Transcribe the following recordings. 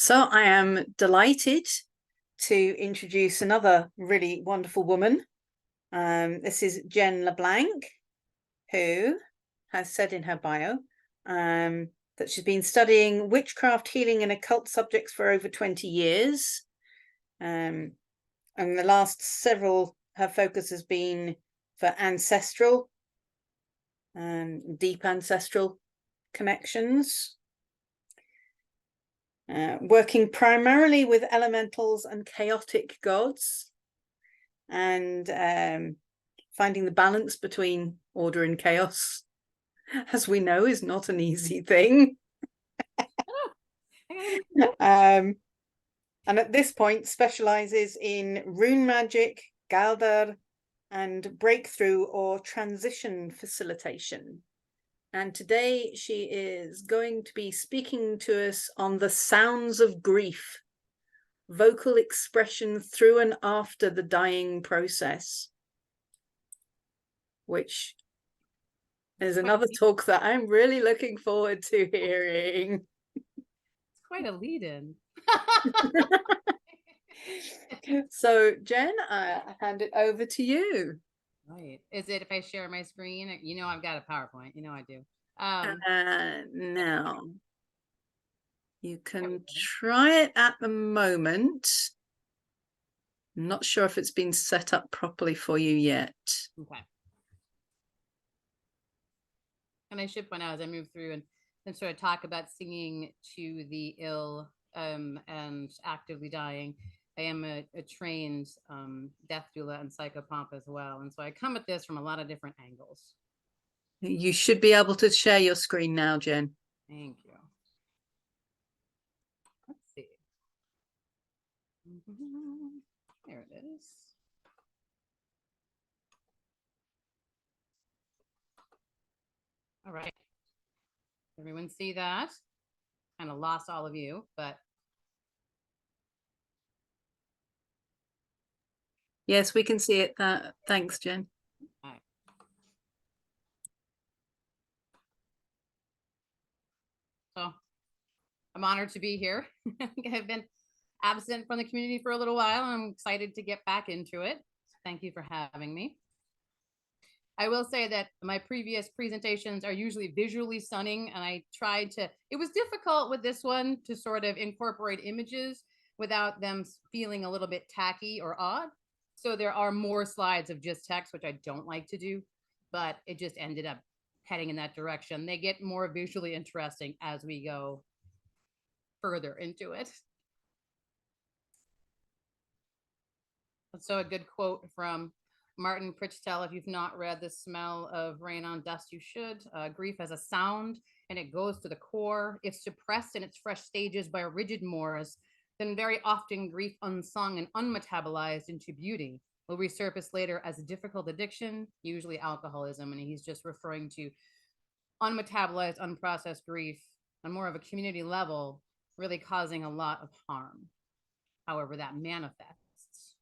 So I am delighted to introduce another really wonderful woman. This is Jenn LeBlanc, who has said in her bio that she's been studying witchcraft, healing, and occult subjects for over 20 years. And the last several, her focus has been for ancestral, deep ancestral connections. Working primarily with elementals and chaotic gods, and finding the balance between order and chaos, as we know, is not an easy thing. And at this point specializes in rune magic, Galdr, and breakthrough or transition facilitation. And today she is going to be speaking to us on the sounds of grief, vocal expression through and after the dying process, which is another talk that I'm really looking forward to hearing. It's quite a lead-in. So, Jenn, I hand it over to you. Right. Is it if I share my screen? You know I've got a PowerPoint. You know I do. No. You can try it at the moment. I'm not sure if it's been set up properly for you yet. Okay. And I should point out as I move through and sort of talk about singing to the ill and actively dying. I am a trained death doula and psychopomp as well. And so I come at this from a lot of different angles. You should be able to share your screen now, Jenn. Thank you. Let's see. There it is. All right. Everyone see that? Kind of lost all of you, but. Yes, we can see it. Thanks, Jenn. All right. So I'm honored to be here. I've been absent from the community for a little while, and I'm excited to get back into it. So thank you for having me. I will say that my previous presentations are usually visually stunning, and I tried to, it was difficult with this one to sort of incorporate images without them feeling a little bit tacky or odd. So there are more slides of just text, which I don't like to do, but it just ended up heading in that direction. They get more visually interesting as we go further into it. So a good quote from Martin Pritchtel, if you've not read The Smell of Rain on Dust, you should. Grief has a sound, and it goes to the core. If suppressed in its fresh stages by rigid mores, then very often grief unsung and unmetabolized into beauty will resurface later as a difficult addiction, usually alcoholism. And he's just referring to unmetabolized, unprocessed grief on more of a community level, really causing a lot of harm, however that manifests.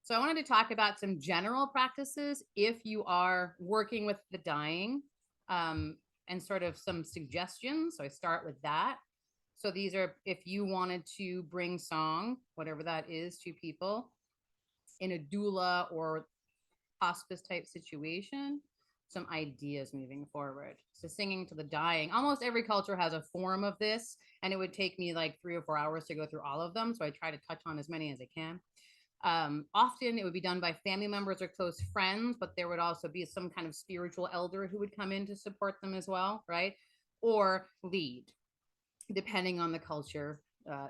So I wanted to talk about some general practices if you are working with the dying, and sort of some suggestions. So I start with that. So these are if you wanted to bring song, whatever that is, to people in a doula or hospice type situation, some ideas moving forward. So singing to the dying, almost every culture has a form of this, and it would take me like 3 or 4 hours to go through all of them. So I try to touch on as many as I can. Often it would be done by family members or close friends, but there would also be some kind of spiritual elder who would come in to support them as well, right? Or lead, depending on the culture,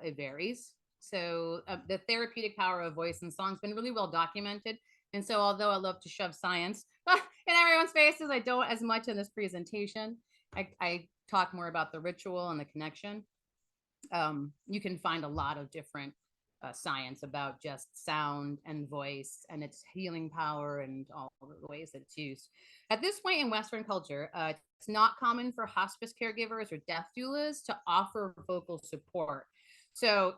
it varies. So the therapeutic power of voice and song has been really well documented. And so although I love to shove science in everyone's faces, I don't as much in this presentation. I talk more about the ritual and the connection. You can find a lot of different science about just sound and voice and its healing power and all the ways that it's used. At this point in Western culture, it's not common for hospice caregivers or death doulas to offer vocal support. So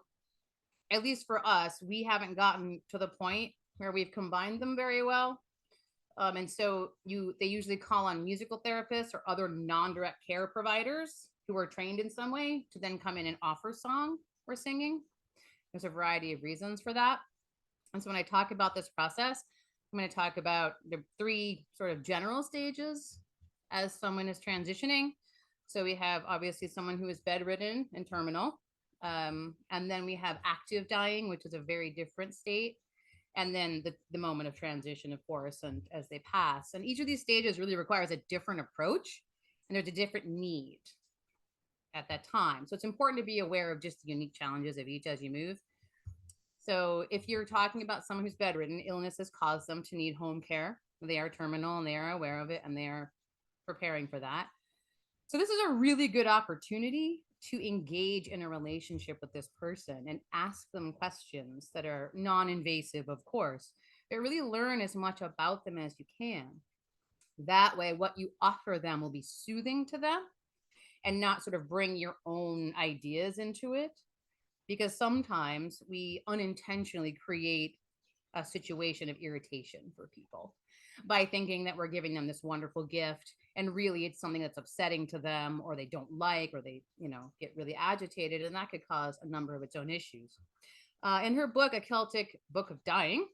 at least for us, we haven't gotten to the point where we've combined them very well. And so they usually call on musical therapists or other non-direct care providers who are trained in some way to then come in and offer song or singing. There's a variety of reasons for that. And so when I talk about this process, I'm going to talk about the 3 sort of general stages as someone is transitioning. So we have obviously someone who is bedridden and terminal. And then we have active dying, which is a very different state. And then the moment of transition, of course, and as they pass. And each of these stages really requires a different approach, and there's a different need at that time. So it's important to be aware of just the unique challenges of each as you move. So if you're talking about someone who's bedridden, illness has caused them to need home care. They are terminal and they are aware of it and they are preparing for that. So this is a really good opportunity to engage in a relationship with this person and ask them questions that are non-invasive, of course, but really learn as much about them as you can. That way, what you offer them will be soothing to them and not sort of bring your own ideas into it. Because sometimes we unintentionally create a situation of irritation for people by thinking that we're giving them this wonderful gift, and really it's something that's upsetting to them, or they don't like, or they get really agitated, and that could cause a number of its own issues. In her book, A Celtic Book of Dying,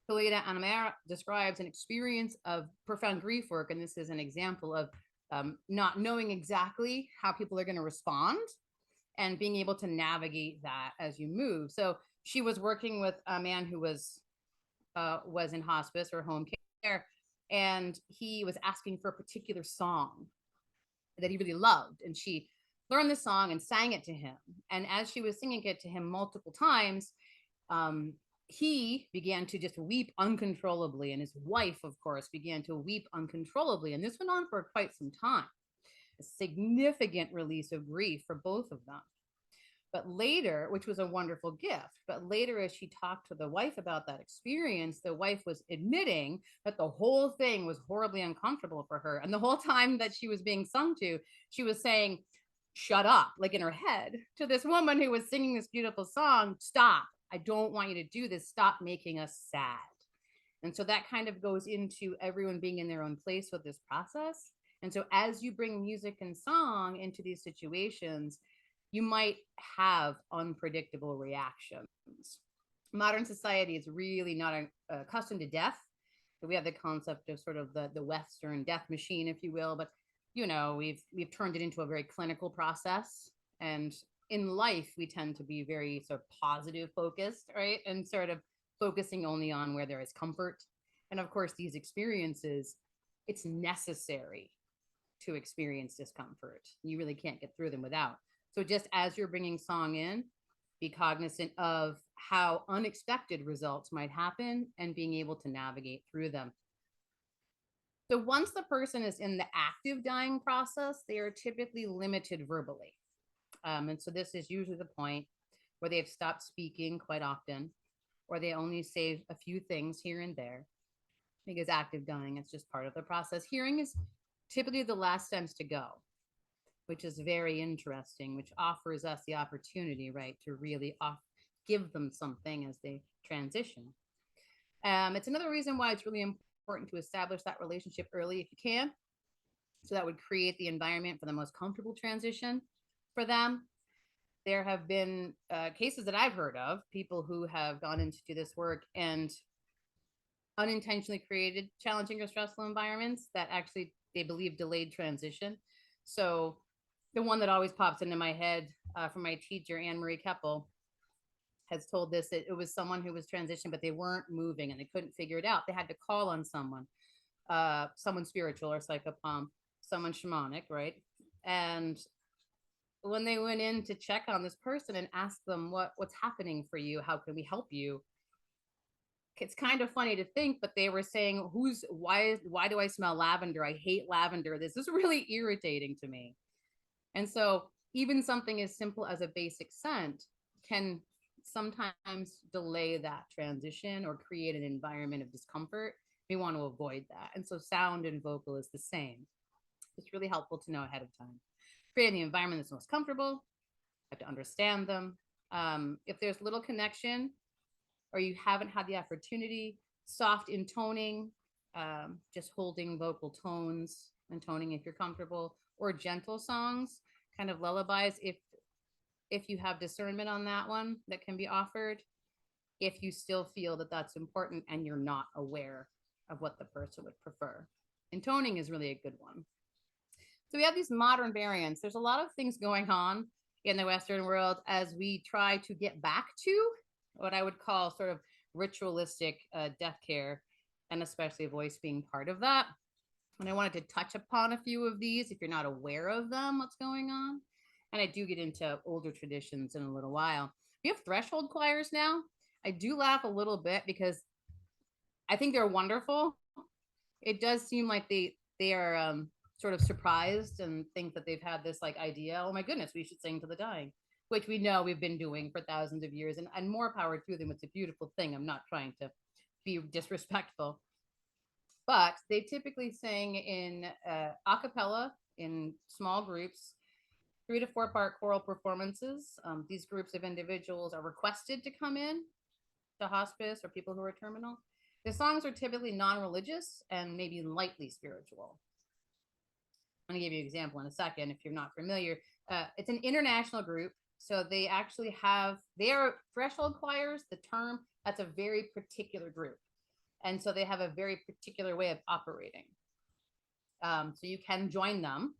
Helena Anamara describes an experience of profound grief work, and this is an example of not knowing exactly how people are going to respond and being able to navigate that as you move. So she was working with a man who was in hospice or home care, and he was asking for a particular song that he really loved, and she learned the song and sang it to him. And as she was singing it to him multiple times, he began to just weep uncontrollably, and his wife, of course, began to weep uncontrollably, and this went on for quite some time. A significant release of grief for both of them. But later, which was a wonderful gift, but later as she talked to the wife about that experience, the wife was admitting that the whole thing was horribly uncomfortable for her. And the whole time that she was being sung to, she was saying, shut up, like in her head, to this woman who was singing this beautiful song. Stop. I don't want you to do this. Stop making us sad. And so that kind of goes into everyone being in their own place with this process. And so as you bring music and song into these situations, you might have unpredictable reactions. Modern society is really not accustomed to death. So we have the concept of sort of the Western death machine, if you will, but we've turned it into a very clinical process. And in life, we tend to be very sort of positive focused, right? And sort of focusing only on where there is comfort. And of course, these experiences, it's necessary to experience discomfort. You really can't get through them without. So just as you're bringing song in, be cognizant of how unexpected results might happen and being able to navigate through them. So once the person is in the active dying process, they are typically limited verbally. And so this is usually the point where they've stopped speaking quite often, or they only say a few things here and there. Because active dying, it's just part of the process. Hearing is typically the last sense to go, which is very interesting, which offers us the opportunity, right, to really give them something as they transition. It's another reason why it's really important to establish that relationship early if you can. So that would create the environment for the most comfortable transition for them. There have been cases that I've heard of, people who have gone in to do this work and unintentionally created challenging or stressful environments that actually they believe delayed transition. So the one that always pops into my head from my teacher, Anne Marie Keppel, has told this, that it was someone who was transitioned, but they weren't moving and they couldn't figure it out. They had to call on someone spiritual or psychopomp, someone shamanic, right? And when they went in to check on this person and ask them what's happening for you, how can we help you? It's kind of funny to think, but they were saying, why do I smell lavender? I hate lavender. This is really irritating to me. And so even something as simple as a basic scent can sometimes delay that transition or create an environment of discomfort. We want to avoid that. And so sound and vocal is the same. It's really helpful to know ahead of time. Creating the environment that's most comfortable, have to understand them. If there's little connection or you haven't had the opportunity, soft intoning, just holding vocal tones and toning if you're comfortable, or gentle songs, kind of lullabies, if you have discernment on that one, that can be offered if you still feel that that's important and you're not aware of what the person would prefer. And toning is really a good one. So we have these modern variants. There's a lot of things going on in the Western world as we try to get back to what I would call sort of ritualistic death care, and especially voice being part of that. And I wanted to touch upon a few of these if you're not aware of them, what's going on. And I do get into older traditions in a little while. We have threshold choirs now. I do laugh a little bit because I think they're wonderful. It does seem like they are sort of surprised and think that they've had this like idea, oh my goodness, we should sing to the dying, which we know we've been doing for thousands of years, and more power to them. It's a beautiful thing. I'm not trying to be disrespectful, but they typically sing in a cappella in small groups, 3 to 4 part choral performances. These groups of individuals are requested to come in to hospice or people who are terminal. The songs are typically non-religious and maybe lightly spiritual. I'm going to give you an example in a second if you're not familiar. It's an international group, so they actually have, they are threshold choirs. The term, that's a very particular group. And so they have a very particular way of operating. So you can join them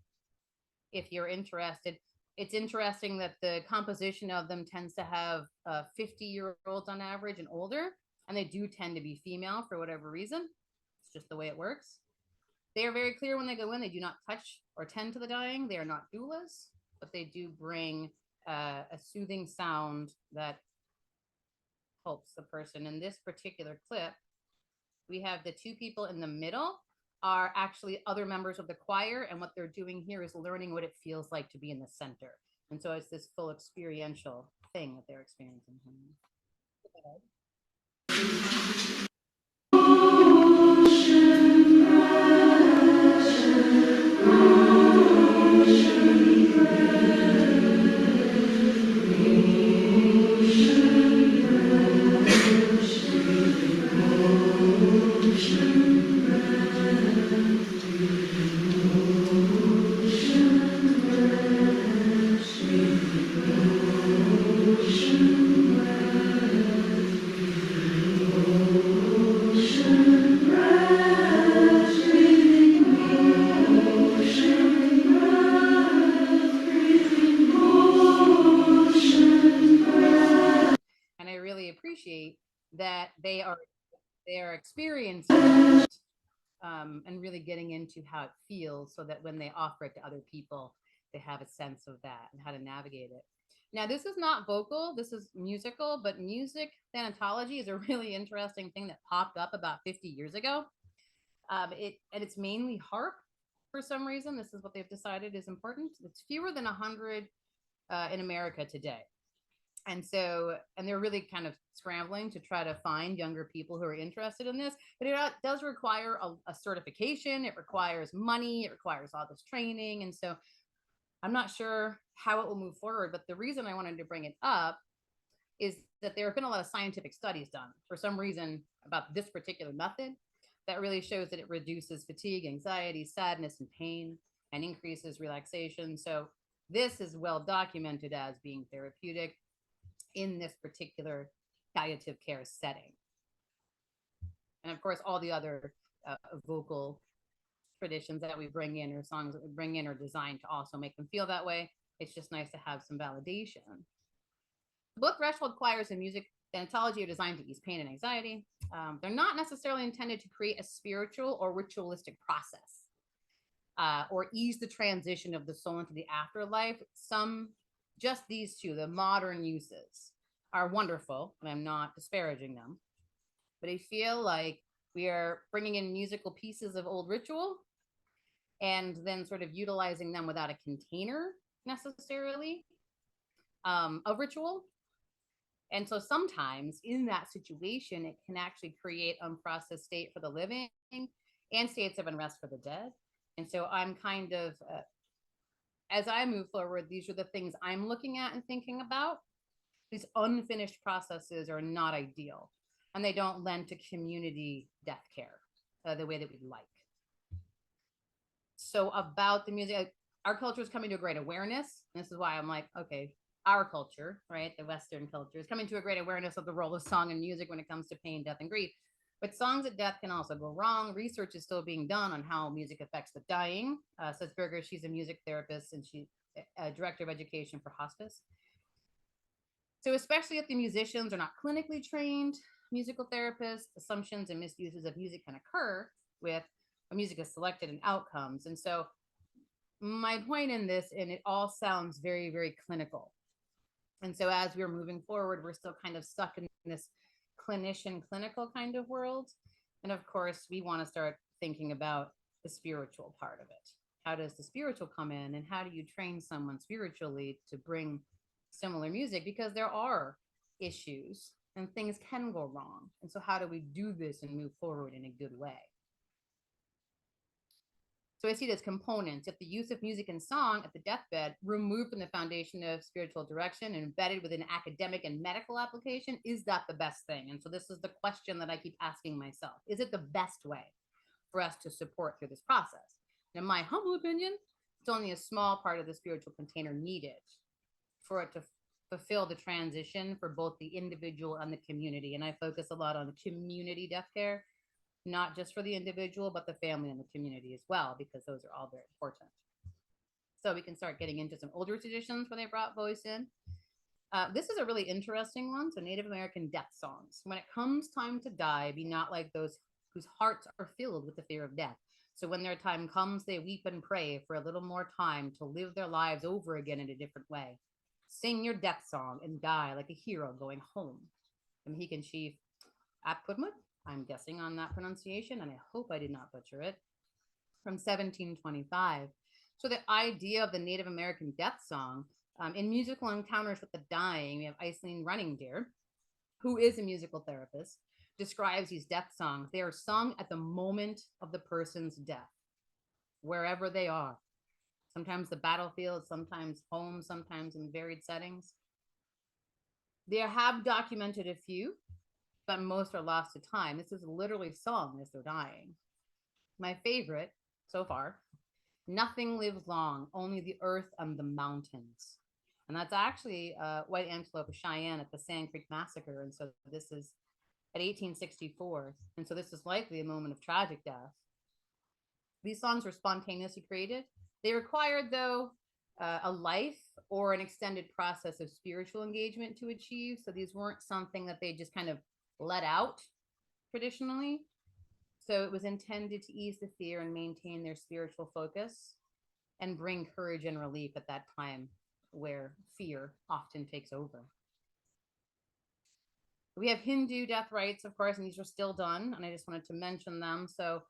if you're interested. It's interesting that the composition of them tends to have 50-year-olds on average and older, and they do tend to be female for whatever reason. It's just the way it works. They are very clear when they go in. They do not touch or tend to the dying. They are not doulas, but they do bring a soothing sound that helps the person. In this particular clip, we have the 2 people in the middle are actually other members of the choir, and what they're doing here is learning what it feels like to be in the center. And so it's this full experiential thing that they're experiencing. And I really appreciate that they are experiencing it, and really getting into how it feels, so that when they offer it to other people, they have a sense of that and how to navigate it. Now, this is not vocal, this is musical, but music thanatology is a really interesting thing that popped up about 50 years ago. It's mainly harp for some reason. This is what they've decided is important. It's fewer than 100 in America today. And so, and they're really kind of scrambling to try to find younger people who are interested in this, but it does require a certification. It requires money. It requires all this training. And so I'm not sure how it will move forward, but the reason I wanted to bring it up is that there have been a lot of scientific studies done for some reason about this particular method that really shows that it reduces fatigue, anxiety, sadness, and pain, and increases relaxation. So this is well documented as being therapeutic in this particular palliative care setting. And of course, all the other vocal traditions that we bring in, or songs that we bring in, are designed to also make them feel that way. It's just nice to have some validation. Both threshold choirs and music thanatology are designed to ease pain and anxiety. They're not necessarily intended to create a spiritual or ritualistic process, or ease the transition of the soul into the afterlife. Just these 2, the modern uses, are wonderful, and I'm not disparaging them, but I feel like we are bringing in musical pieces of old ritual and then sort of utilizing them without a container necessarily of ritual. And so sometimes in that situation, it can actually create unprocessed state for the living and states of unrest for the dead. And so I'm kind of, as I move forward, these are the things I'm looking at and thinking about. These unfinished processes are not ideal, and they don't lend to community death care. the way that we'd like. So about the music, our culture is coming to a great awareness. And this is why I'm like, okay, our culture, right? The Western culture is coming to a great awareness of the role of song and music when it comes to pain, death, and grief. But songs at death can also go wrong. Research is still being done on how music affects the dying. Says Berger, she's a music therapist and she's a director of education for hospice. So especially if the musicians are not clinically trained musical therapists, assumptions and misuses of music can occur with music is selected and outcomes. And so my point in this, and it all sounds very, very clinical. And so as we're moving forward, we're still kind of stuck in this clinician clinical kind of world. And of course, we want to start thinking about the spiritual part of it. How does the spiritual come in, and how do you train someone spiritually to bring similar music? Because there are issues and things can go wrong. And so how do we do this and move forward in a good way? So I see it as components. If the use of music and song at the deathbed, removed from the foundation of spiritual direction and embedded within academic and medical application, is that the best thing? And so this is the question that I keep asking myself. Is it the best way for us to support through this process? And in my humble opinion, it's only a small part of the spiritual container needed for it to fulfill the transition for both the individual and the community. And I focus a lot on community death care, not just for the individual, but the family and the community as well, because those are all very important. So we can start getting into some older traditions where they brought voice in. This is a really interesting one. So Native American death songs. When it comes time to die, be not like those whose hearts are filled with the fear of death. So when their time comes, they weep and pray for a little more time to live their lives over again in a different way. Sing your death song and die like a hero going home. And he can chief Apudmut, I'm guessing on that pronunciation, and I hope I did not butcher it, from 1725. So the idea of the Native American death song, in musical encounters with the dying, we have Iceland Running Deer, who is a musical therapist, describes these death songs. They are sung at the moment of the person's death, wherever they are. Sometimes the battlefield, sometimes home, sometimes in varied settings. They have documented a few, but most are lost to time. This is literally sung as they're dying. My favorite so far, nothing lives long, only the earth and the mountains. And that's actually White Antelope Cheyenne at the Sand Creek Massacre. And so this is at 1864. And so this is likely a moment of tragic death. These songs were spontaneously created. They required, though, a life or an extended process of spiritual engagement to achieve. So these weren't something that they just kind of let out traditionally. So it was intended to ease the fear and maintain their spiritual focus and bring courage and relief at that time where fear often takes over. We have Hindu death rites, of course, and these are still done, and I just wanted to mention them. So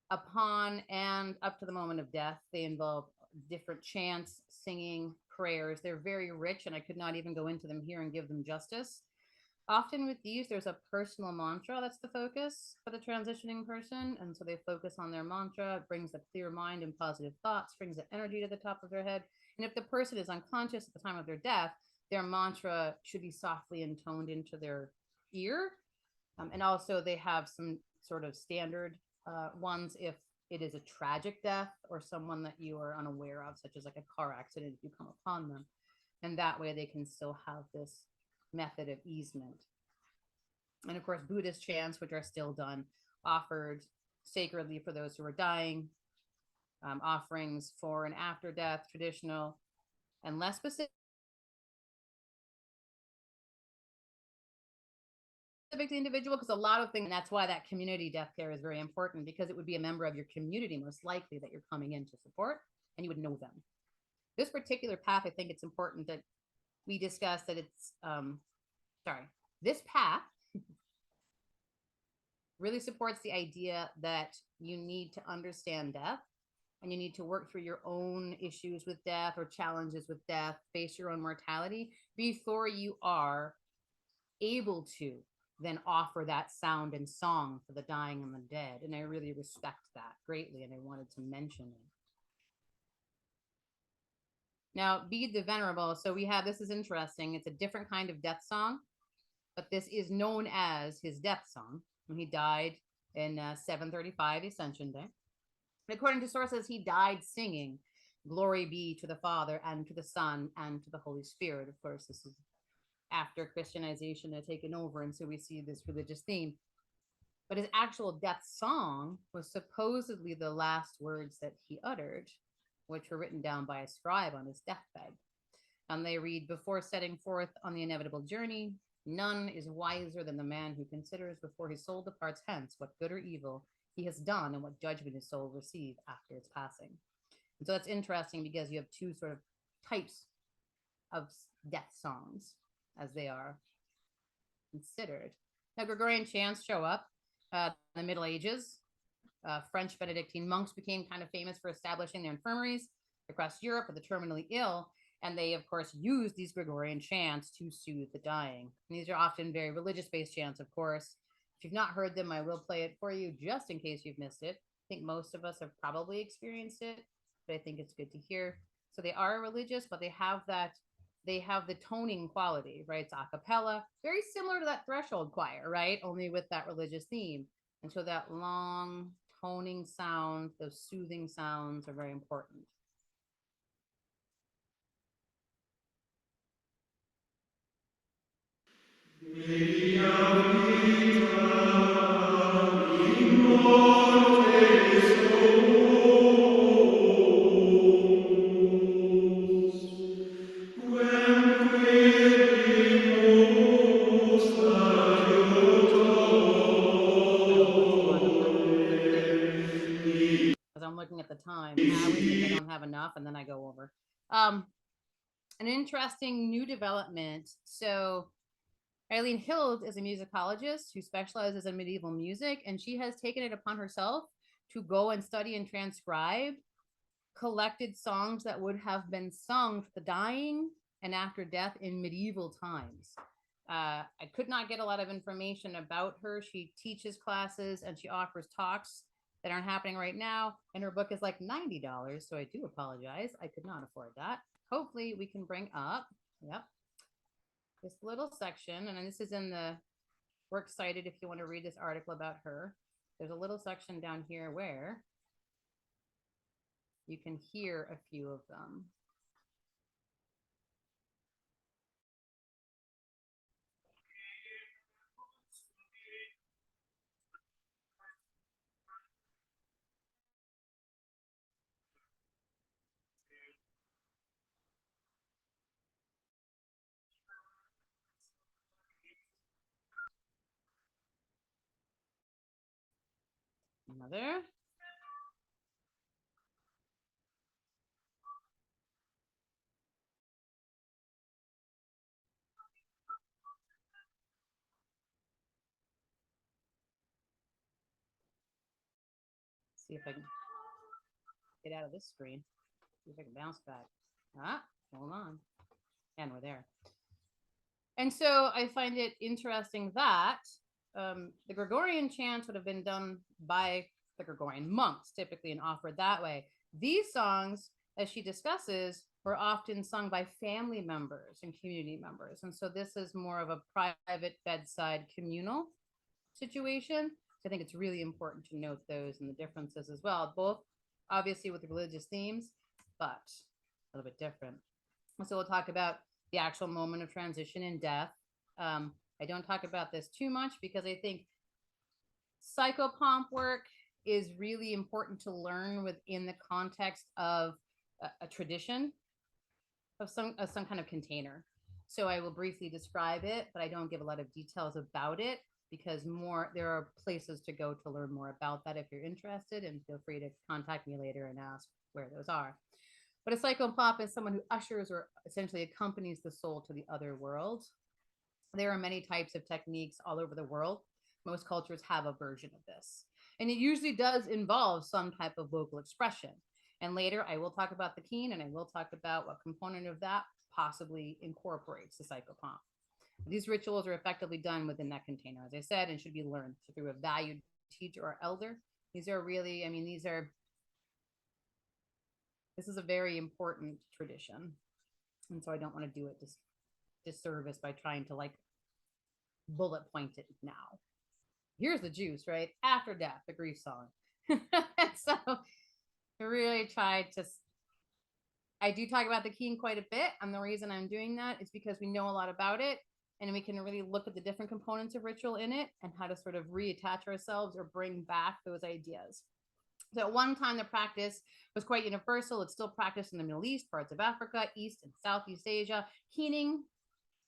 upon and up to the moment of death, they involve different chants, singing, prayers. They're very rich, and I could not even go into them here and give them justice. Often with these, there's a personal mantra that's the focus for the transitioning person. And so they focus on their mantra. It brings a clear mind and positive thoughts, brings the energy to the top of their head. And if the person is unconscious at the time of their death, their mantra should be softly intoned into their ear. And also they have some sort of standard ones if it is a tragic death or someone that you are unaware of, such as like a car accident if you come upon them. And that way they can still have this method of easement. And of course, Buddhist chants, which are still done, offered sacredly for those who are dying, offerings for and after death, traditional and less specific to the individual, because a lot of things, and that's why that community death care is very important, because it would be a member of your community most likely that you're coming in to support, and you would know them. This particular path, I think it's important that we discuss that it's this path really supports the idea that you need to understand death and you need to work through your own issues with death or challenges with death, face your own mortality before you are able to then offer that sound and song for the dying and the dead. And I really respect that greatly, and I wanted to mention it. Now, Bede the Venerable. So we have, this is interesting. It's a different kind of death song, but this is known as his death song. When he died, in 735 Ascension Day. According to sources, he died singing, "Glory be to the Father, and to the Son, and to the Holy Spirit." Of course, this is after Christianization had taken over, and so we see this religious theme. But his actual death song was supposedly the last words that he uttered, which were written down by a scribe on his deathbed. And they read, "Before setting forth on the inevitable journey, none is wiser than the man who considers before his soul departs hence what good or evil he has done and what judgment his soul will receive after its passing." And so that's interesting because you have two sort of types of death songs as they are considered. Now, Gregorian chants show up in the Middle Ages. French Benedictine monks became kind of famous for establishing their infirmaries across Europe for the terminally ill. And they, of course, used these Gregorian chants to soothe the dying. And these are often very religious-based chants, of course. If you've not heard them, I will play it for you just in case you've missed it. I think most of us have probably experienced it, but I think it's good to hear. So they are religious, but they have the toning quality, right? It's a cappella, very similar to that threshold choir, right? Only with that religious theme. And so that long toning sound, those soothing sounds are very important. I'm looking at the time. I always think I don't have enough, and then I go over. An interesting new development. So Eileen Hild is a musicologist who specializes in medieval music, and she has taken it upon herself to go and study and transcribe collected songs that would have been sung to the dying and after death in medieval times. I could not get a lot of information about her. She teaches classes and she offers talks that aren't happening right now. And her book is like $90. So I do apologize. I could not afford that. Hopefully we can bring up, yep, this little section. And this is in the, we're excited if you want to read this article about her. There's a little section down here where you can hear a few of them. Another. See if I can get out of this screen. See if I can bounce back. Ah, hold on. And we're there. And so I find it interesting that the Gregorian chants would have been done by the Gregorian monks, typically, and offered that way. These songs, as she discusses, were often sung by family members and community members. And so this is more of a private bedside communal situation. So I think it's really important to note those and the differences as well, both obviously with the religious themes, but a little bit different. So we'll talk about the actual moment of transition and death. I don't talk about this too much because I think psychopomp work is really important to learn within the context of a tradition of some kind of container. So I will briefly describe it, but I don't give a lot of details about it because there are places to go to learn more about that if you're interested, and feel free to contact me later and ask where those are. But a psychopomp is someone who ushers or essentially accompanies the soul to the other world. There are many types of techniques all over the world. Most cultures have a version of this. And it usually does involve some type of vocal expression. And later I will talk about the keen, and I will talk about what component of that possibly incorporates the psychopomp. These rituals are effectively done within that container, as I said, and should be learned through a valued teacher or elder. These are really, this is a very important tradition. And so I don't want to do it disservice by trying to like bullet point it now. here's the juice, right? After death, the grief song. So I really tried to, I do talk about the keen quite a bit. And the reason I'm doing that is because we know a lot about it. And we can really look at the different components of ritual in it and how to sort of reattach ourselves or bring back those ideas. So at one time, the practice was quite universal. It's still practiced in the Middle East, parts of Africa, East and Southeast Asia. Keening,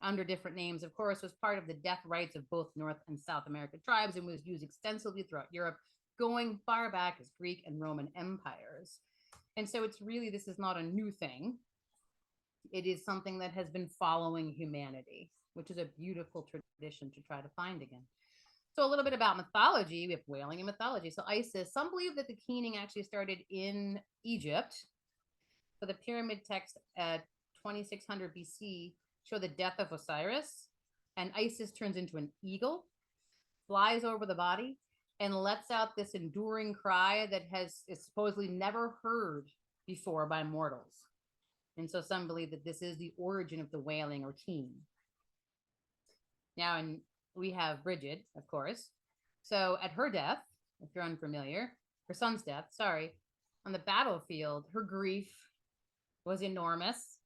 under different names, of course, was part of the death rites of both North and South American tribes and was used extensively throughout Europe, going far back as Greek and Roman empires. And so it's really, this is not a new thing. It is something that has been following humanity, which is a beautiful tradition to try to find again. So a little bit about mythology. We have wailing and mythology. So Isis, some believe that the keening actually started in Egypt. So the pyramid text at 2600 BC show the death of Osiris, and Isis turns into an eagle, flies over the body, and lets out this enduring cry that is supposedly never heard before by mortals. And so some believe that this is the origin of the wailing or keen. Now, and we have Bridget, of course. So at her death, if you're unfamiliar, her son's death, sorry, on the battlefield, her grief was enormous.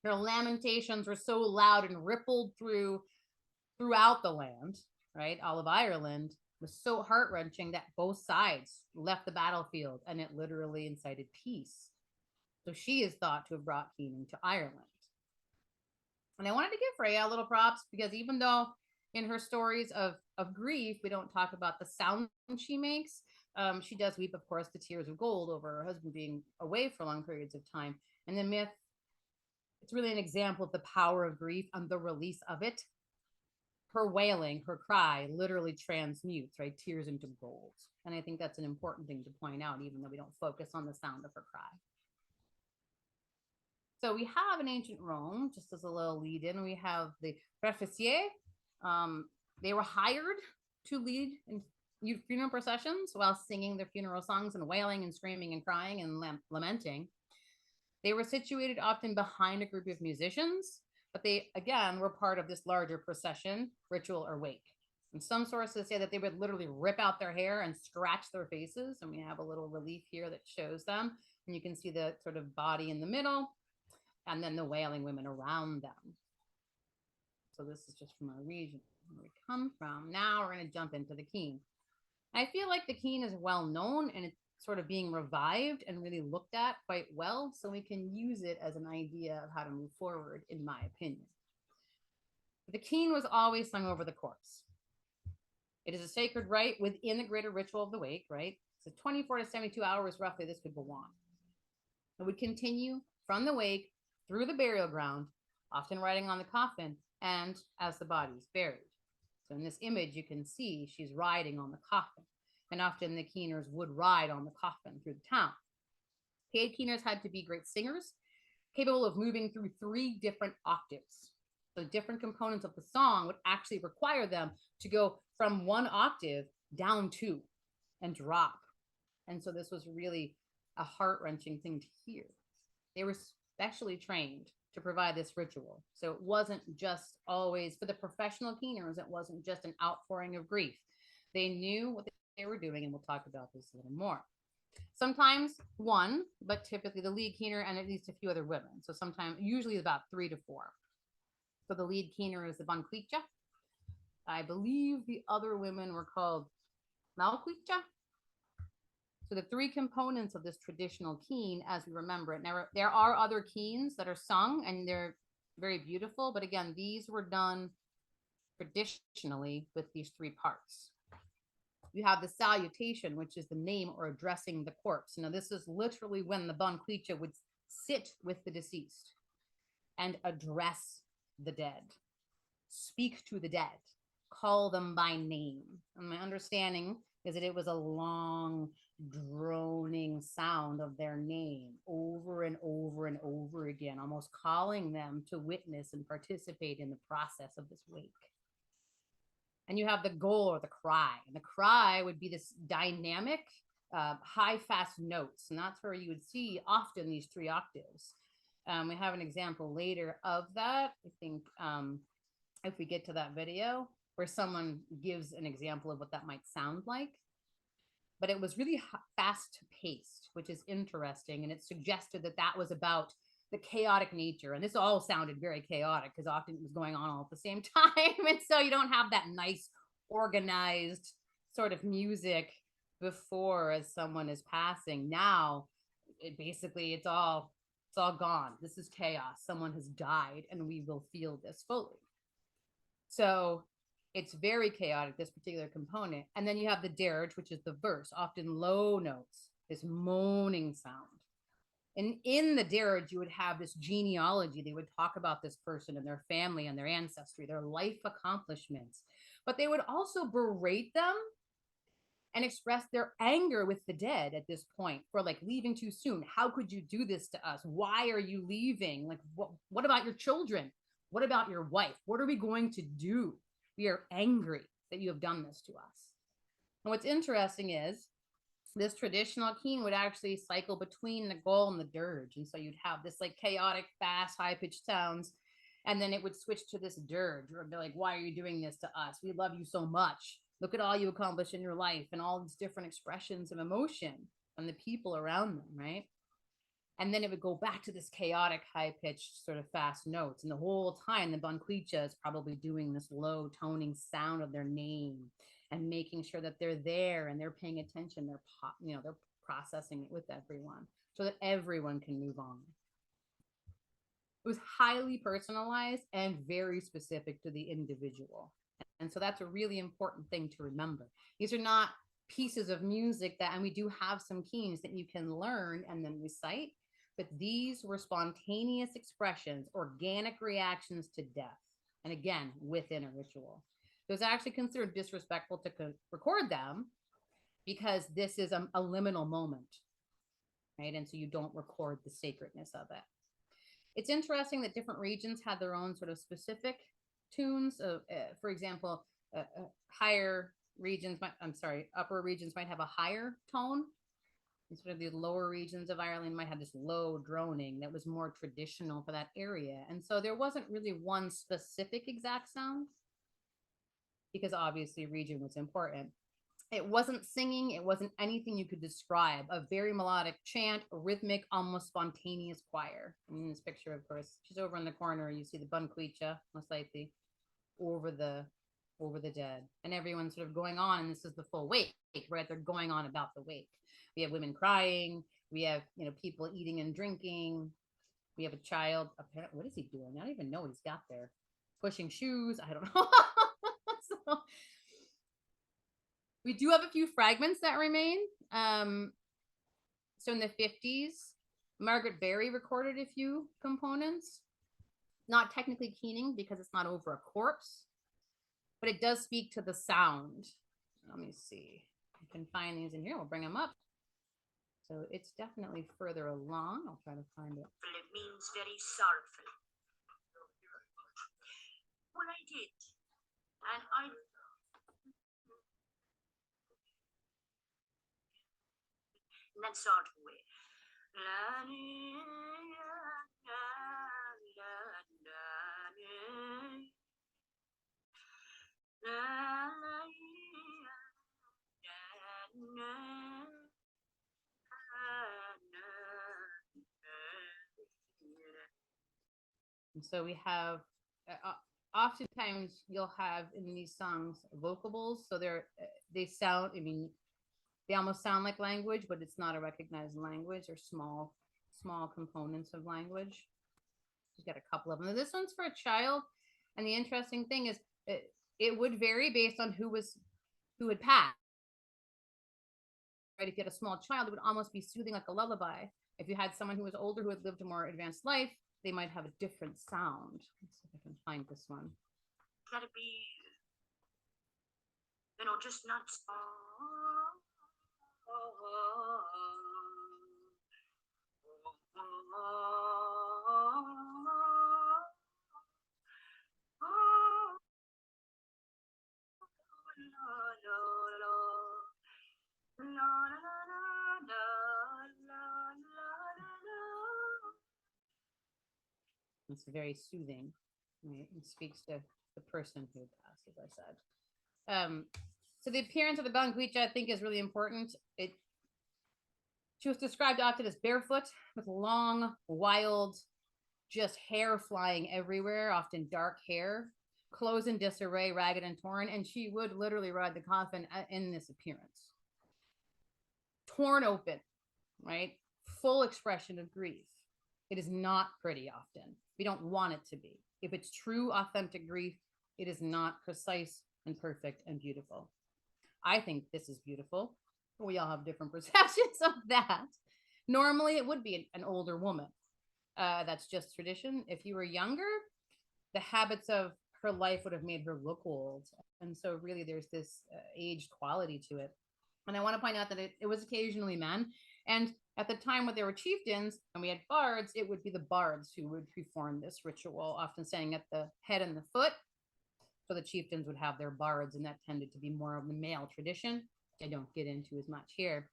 Her lamentations were so loud and rippled throughout the land, right? All of Ireland was so heart-wrenching that both sides left the battlefield, and it literally incited peace. So she is thought to have brought keening to Ireland. And I wanted to give Freya a little props because even though in her stories of grief, we don't talk about the sound she makes, she does weep, of course, the tears of gold over her husband being away for long periods of time. And the myth, it's really an example of the power of grief and the release of it. Her wailing, her cry literally transmutes, right, tears into gold. And I think that's an important thing to point out, even though we don't focus on the sound of her cry. So we have in ancient Rome, just as a little lead in, we have the préficiers. They were hired to lead in funeral processions while singing their funeral songs and wailing and screaming and crying and lamenting. They were situated often behind a group of musicians, but they, again, were part of this larger procession, ritual, or wake. And some sources say that they would literally rip out their hair and scratch their faces. And we have a little relief here that shows them. And you can see the sort of body in the middle, and then the wailing women around them. So this is just from our region, where we come from. Now we're going to jump into the keen. I feel like the keen is well known, and it's sort of being revived and really looked at quite well, so we can use it as an idea of how to move forward, in my opinion. The keen was always sung over the corpse. It is a sacred rite within the greater ritual of the wake, right? So 24 to 72 hours roughly this could go on. It would continue from the wake through the burial ground, often riding on the coffin, and as the body is buried. So in this image, you can see she's riding on the coffin, and often the keeners would ride on the coffin through the town. Paid keeners had to be great singers, capable of moving through 3 different octaves. So different components of the song would actually require them to go from 1 octave down 2 and drop. And so this was really a heart-wrenching thing to hear. They were specially trained to provide this ritual. So it wasn't just always, for the professional keeners, it wasn't just an outpouring of grief. They knew what they were doing, and we'll talk about this a little more. Sometimes 1, but typically the lead keener and at least a few other women. So sometimes, usually about 3 to 4. So the lead keener is the Banquitcha. I believe the other women were called Malquitcha. So the 3 components of this traditional keen, as we remember it. Now, there are other keens that are sung, and they're very beautiful. But again, these were done traditionally with these 3 parts. You have the salutation, which is the name or addressing the corpse. Now, this is literally when the Banquitcha would sit with the deceased and address the dead, speak to the dead, call them by name. And my understanding is that it was a long, droning sound of their name over and over and over again, almost calling them to witness and participate in the process of this wake. And you have the goal or the cry. And the cry would be this dynamic, high, fast notes. And that's where you would see often these 3 octaves. We have an example later of that. I think if we get to that video, where someone gives an example of what that might sound like. But it was really fast paced, which is interesting. And it suggested that that was about the chaotic nature. And this all sounded very chaotic because often it was going on all at the same time. And so you don't have that nice, organized sort of music before as someone is passing. Now, it's all gone. This is chaos. Someone has died, and we will feel this fully. So it's very chaotic, this particular component. And then you have the dirge, which is the verse, often low notes, this moaning sound. And in the dirge, you would have this genealogy. They would talk about this person and their family and their ancestry, their life accomplishments. But they would also berate them and express their anger with the dead at this point for like leaving too soon. How could you do this to us? Why are you leaving? Like, what about your children? What about your wife? What are we going to do? We are angry that you have done this to us. And what's interesting is this traditional keen would actually cycle between the goal and the dirge. And so you'd have this like chaotic, fast, high-pitched sounds. And then it would switch to this dirge where it'd be like, why are you doing this to us? We love you so much. Look at all you accomplished in your life and all these different expressions of emotion from the people around them, right? And then it would go back to this chaotic, high-pitched, sort of fast notes. And the whole time, the Banquicha is probably doing this low toning sound of their name and making sure that they're there and they're paying attention. They're processing it with everyone so that everyone can move on. It was highly personalized and very specific to the individual. And so that's a really important thing to remember. These are not pieces of music and we do have some keens that you can learn and then recite, but these were spontaneous expressions, organic reactions to death. And again, within a ritual. It was actually considered disrespectful to record them because this is a liminal moment, right? And so you don't record the sacredness of it. It's interesting that different regions had their own sort of specific tunes. For example, upper regions might have a higher tone. And sort of the lower regions of Ireland might have this low droning that was more traditional for that area. And so there wasn't really one specific exact sound because obviously region was important. It wasn't singing. It wasn't anything you could describe. A very melodic chant, a rhythmic, almost spontaneous choir. In this picture, of course, she's over in the corner. You see the Banquicha, most likely, over the dead. And everyone's sort of going on, and this is the full wake, right? They're going on about the wake. We have women crying. We have, people eating and drinking. We have a child. Apparently, what is he doing? I don't even know what he's got there. Pushing shoes. I don't know. So, we do have a few fragments that remain. So in the 50s, Margaret Berry recorded a few components. Not technically keening because it's not over a corpse, but it does speak to the sound. Let me see. I can find these in here. We'll bring them up. So it's definitely further along. I'll try to find it. It means very sorrowful. Well, I did. And I... In that sort of way. And so we have, oftentimes you'll have in these songs vocables. So they sound, they almost sound like language, but it's not a recognized language or small components of language. She's got a couple of them. This one's for a child. And the interesting thing is it would vary based on who had passed. Right? If you had a small child, it would almost be soothing like a lullaby. If you had someone who was older, who had lived a more advanced life, they might have a different sound. Let's see if I can find this one. Gotta be, just not It's very soothing, right? It speaks to the person who passed. fast, as I said. So the appearance of the Banquita, I think, is really important. She was described often as barefoot with long, wild, just hair flying everywhere, often dark hair, clothes in disarray, ragged and torn, and she would literally ride the coffin in this appearance. Torn open, right? Full expression of grief. It is not pretty often. We don't want it to be. If it's true, authentic grief, it is not precise and perfect and beautiful. I think this is beautiful. We all have different perceptions of that. Normally, it would be an older woman. That's just tradition. If you were younger, the habits of her life would have made her look old. And so really there's this aged quality to it. And I want to point out that it was occasionally men. And at the time when there were chieftains and we had bards, it would be the bards who would perform this ritual, often standing at the head and the foot. So the chieftains would have their bards, and that tended to be more of the male tradition. I don't get into as much here.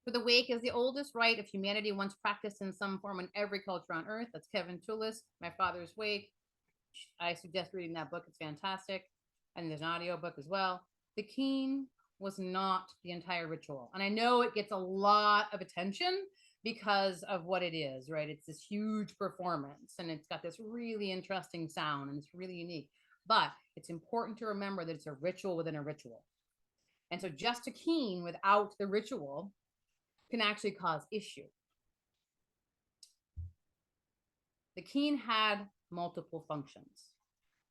So the wake is the oldest rite of humanity once practiced in some form in every culture on earth. That's Kevin Tullis, My Father's Wake. I suggest reading that book. It's fantastic. And there's an audio book as well. The keen was not the entire ritual. And I know it gets a lot of attention because of what it is, right? It's this huge performance and it's got this really interesting sound and it's really unique. But it's important to remember that it's a ritual within a ritual. And so just a keen without the ritual can actually cause issue. The keen had multiple functions.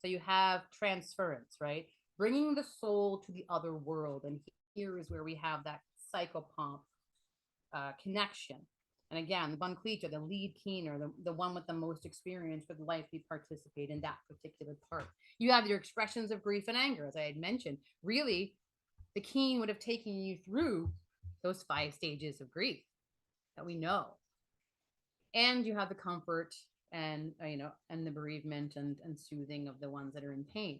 So you have transference, right? Bringing the soul to the other world. And here is where we have that psychopomp connection. And again, the Banquita, the lead keener, the one with the most experience would likely participate in that particular part. You have your expressions of grief and anger, as I had mentioned. Really, the keen would have taken you through those 5 stages of grief that we know. And you have the comfort and, and the bereavement and soothing of the ones that are in pain.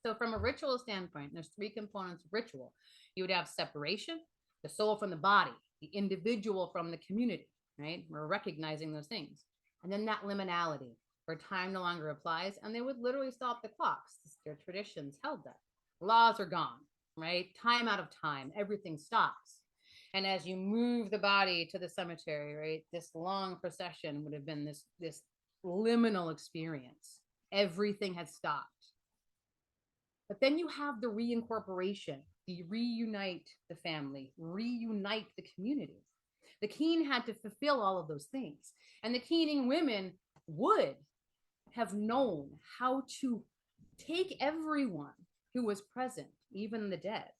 So from a ritual standpoint, there's 3 components of ritual. You would have separation, the soul from the body, the individual from the community, right? We're recognizing those things. And then that liminality, where time no longer applies, and they would literally stop the clocks. Their traditions held that. Laws are gone, right? Time out of time, everything stops. And as you move the body to the cemetery, right, this long procession would have been this liminal experience. Everything had stopped. But then you have the reincorporation, the reunite the family, reunite the community. The keen had to fulfill all of those things. And the keening women would have known how to take everyone who was present, even the dead,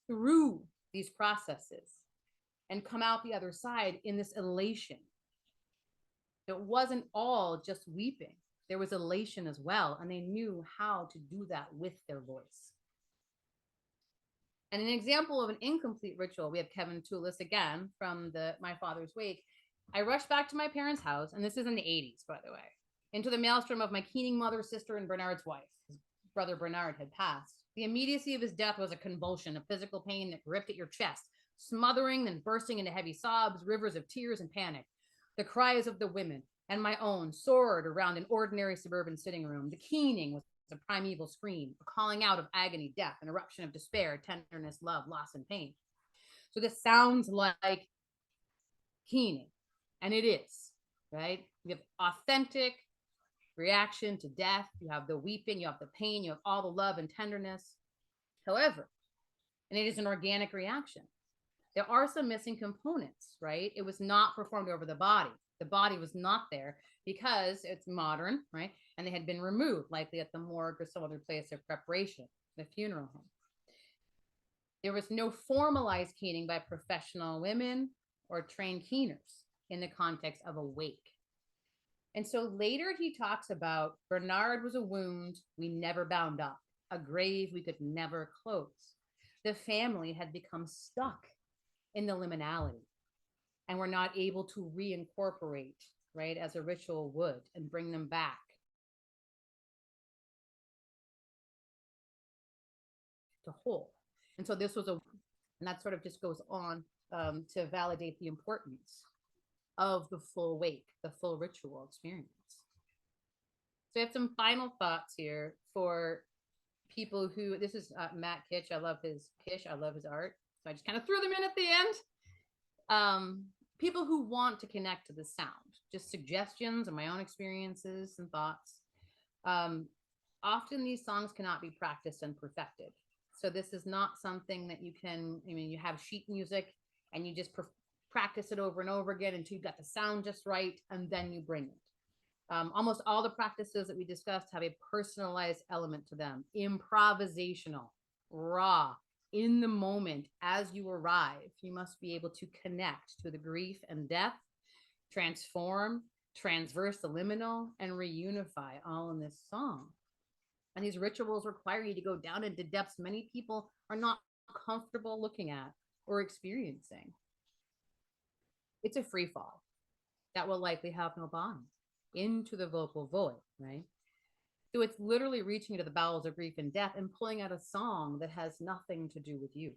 through these processes and come out the other side in this elation. It wasn't all just weeping. There was elation as well, and they knew how to do that with their voice. And an example of an incomplete ritual, we have Kevin Tullis again from My Father's Wake. I rushed back to my parents' house, and this is in the 80s, by the way, into the maelstrom of my keening mother, sister, and Bernard's wife. His brother Bernard had passed. The immediacy of his death was a convulsion, a physical pain that ripped at your chest, smothering, then bursting into heavy sobs, rivers of tears and panic. The cries of the women and my own soared around an ordinary suburban sitting room. The keening was a primeval scream, a calling out of agony, death, an eruption of despair, tenderness, love, loss, and pain. So this sounds like keening, and it is, right? You have authentic reaction to death, you have the weeping, you have the pain, you have all the love and tenderness. However, and it is an organic reaction, there are some missing components, right? It was not performed over the body. The body was not there because it's modern, right? And they had been removed, likely at the morgue or some other place of preparation, the funeral home. There was no formalized keening by professional women or trained keeners in the context of a wake. And so later he talks about Bernard was a wound we never bound up, a grave we could never close. The family had become stuck in the liminality and were not able to reincorporate, right, as a ritual would, and bring them back to whole. And so this was and that sort of just goes on to validate the importance of the full wake, the full ritual experience. So I have some final thoughts here for people who, this is Matt Kitsch. I love his art. So I just kind of threw them in at the end. People who want to connect to the sound, just suggestions and my own experiences and thoughts. Often these songs cannot be practiced and perfected. So this is not something that you can, I mean, you have sheet music and you just practice it over and over again until you've got the sound just right, and then you bring it. Almost all the practices that we discussed have a personalized element to them, improvisational, raw, in the moment as you arrive. You must be able to connect to the grief and death, transform, transverse the liminal, and reunify all in this song. And these rituals require you to go down into depths many people are not comfortable looking at or experiencing. It's a free fall that will likely have no bottom into the vocal void, right? So it's literally reaching into the bowels of grief and death and pulling out a song that has nothing to do with you.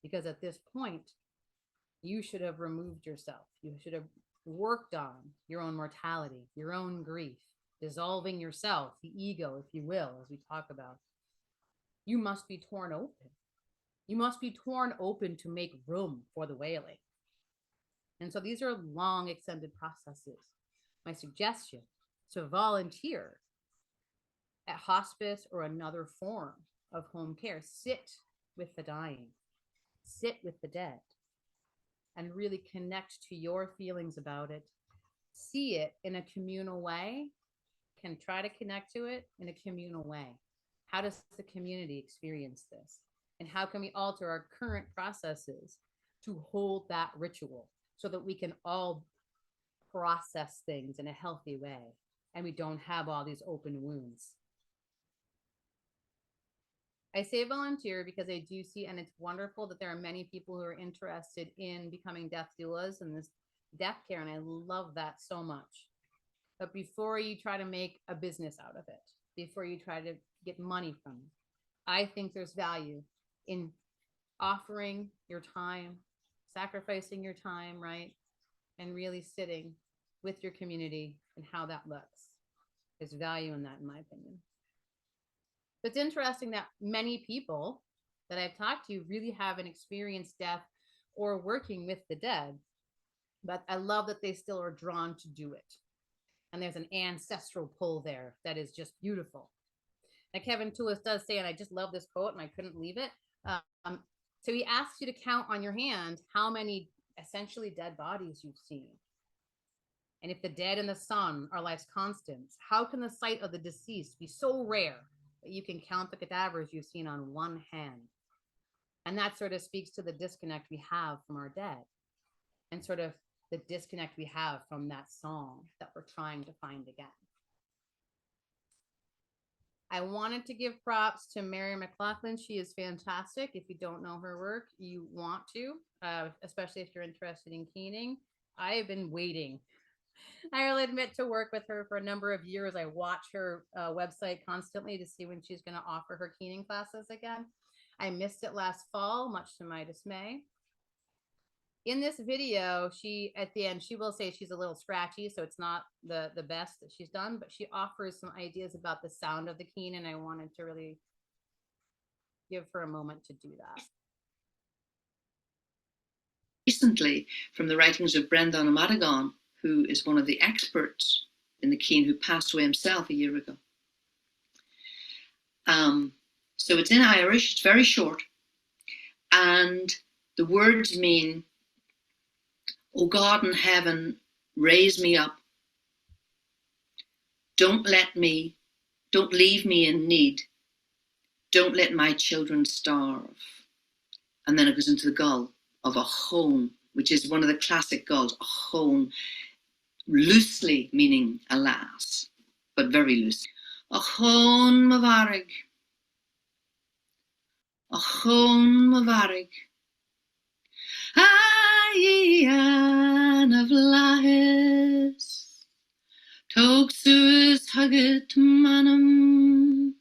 Because at this point, you should have removed yourself. You should have worked on your own mortality, your own grief, dissolving yourself, the ego, if you will, as we talk about. You must be torn open. You must be torn open to make room for the wailing. And so these are long, extended processes. My suggestion: to volunteer at hospice or another form of home care. Sit with the dying, sit with the dead, and really connect to your feelings about it. See it in a communal way. Can try to connect to it in a communal way. How does the community experience this? And how can we alter our current processes to hold that ritual so that we can all process things in a healthy way and we don't have all these open wounds? I say volunteer because I do see, and it's wonderful that there are many people who are interested in becoming death doulas and this death care, and I love that so much. But before you try to make a business out of it, before you try to get money from it, I think there's value in offering your time, sacrificing your time, right? And really sitting with your community and how that looks. There's value in that, in my opinion. It's interesting that many people that I've talked to really haven't experienced death or working with the dead, but I love that they still are drawn to do it. And there's an ancestral pull there that is just beautiful. Now, Kevin Toulis does say, and I just love this quote and I couldn't leave it. So he asks you to count on your hand how many essentially dead bodies you've seen. And if the dead and the sun are life's constants, how can the sight of the deceased be so rare that you can count the cadavers you've seen on one hand? And that sort of speaks to the disconnect we have from our dead and sort of the disconnect we have from that song that we're trying to find again. I wanted to give props to Mary McLaughlin. She is fantastic. If you don't know her work, you want to, especially if you're interested in keening. I have been waiting, I will admit, to work with her for a number of years. I watch her website constantly to see when she's going to offer her keening classes again. I missed it last fall, much to my dismay. In this video, at the end, she will say she's a little scratchy, so it's not the best that she's done, but she offers some ideas about the sound of the keen, and I wanted to really give her a moment to do that. Recently, from the writings of Brendan O'Madigan, who is one of the experts in the keen, who passed away himself a year ago. So it's in Irish, it's very short, and the words mean, "O God in heaven, raise me up. Don't leave me in need. Don't let my children starve." And then it goes into the gull of a hone, which is one of the classic gulls, a hone, loosely meaning alas, but very loosely. A hone mavarig. A hone mavarig. Ayan of lahis. Togsus hugget manum.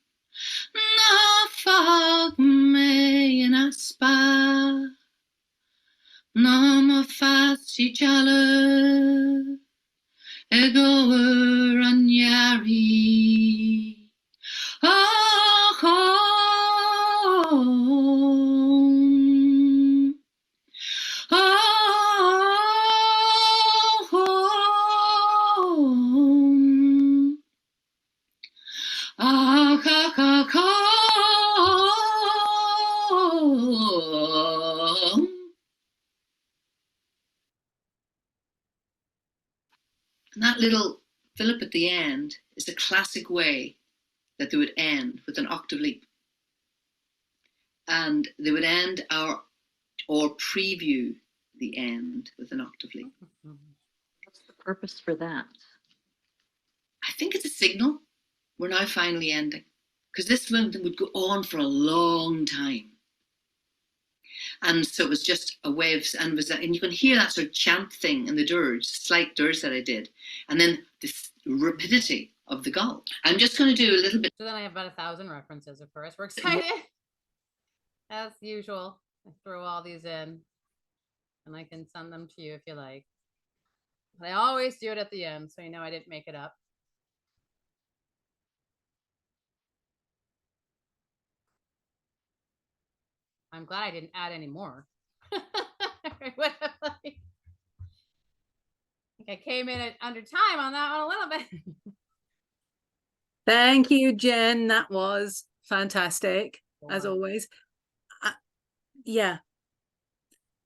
Na fog me in aspa. Nama fasti jala. Egoer anyari. And that little fillip at the end is the classic way that they would end, with an octave leap. And they would end or preview the end with an octave leap. What's the purpose for that? I think it's a signal. We're now finally ending. Because this would go on for a long time. And so it was just a way of, and you can hear that sort of chant thing in the dirge, slight dirge that I did. And then this rapidity of the gull. I'm just going to do a little bit. So then I have about 1,000 references, of course. We're excited. As usual, I throw all these in and I can send them to you if you like. But I always do it at the end, so you know I didn't make it up. I'm glad I didn't add any more. I came in at under time on that one a little bit. Thank you, Jen. That was fantastic, as always. Yeah,